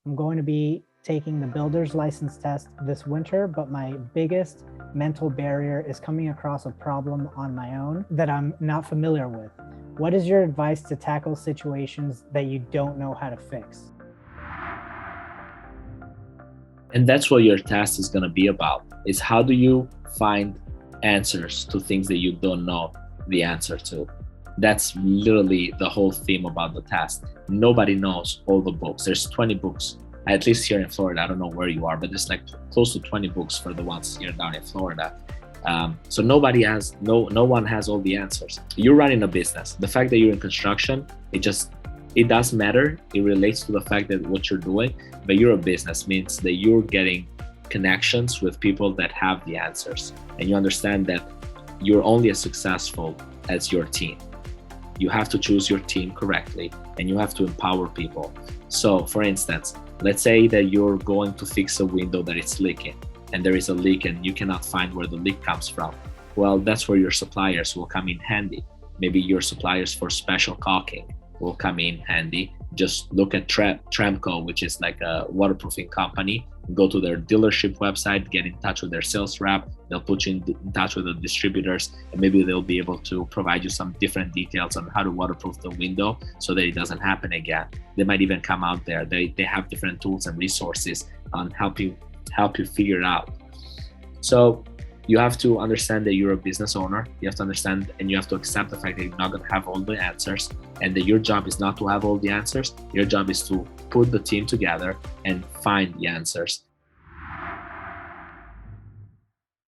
I'm going to be taking the builder's license test this winter, but my biggest mental barrier is coming across a problem on my own that I'm not familiar with. What is your advice to tackle situations that you don't know how to fix? And that's what your task is going to be about, is how do you find answers to things that you don't know the answer to. That's literally the whole theme about the task. Nobody knows all the books. There's 20 books, at least here in Florida. I don't know where you are, but there's like close to 20 books for the ones here down in Florida. So no one has all the answers. You're running a business. The fact that you're in construction, it does matter. It relates to the fact that what you're doing, but you're a business means that you're getting connections with people that have the answers, and you understand that you're only as successful as your team. You have to choose your team correctly, and you have to empower people. So for instance, let's say that you're going to fix a window that is leaking, and there is a leak and you cannot find where the leak comes from. Well, that's where your suppliers will come in handy. Maybe your suppliers for special caulking will come in handy. Just look at Tramco, which is like a waterproofing company. Go to their dealership website, get in touch with their sales rep. They'll put you in touch with the distributors, and maybe they'll be able to provide you some different details on how to waterproof the window so that it doesn't happen again. They might even come out there. They have different tools and resources on help you figure it out. So you have to understand that you're a business owner. You have to understand and you have to accept the fact that you're not going to have all the answers, and that your job is not to have all the answers. Your job is to put the team together and find the answers.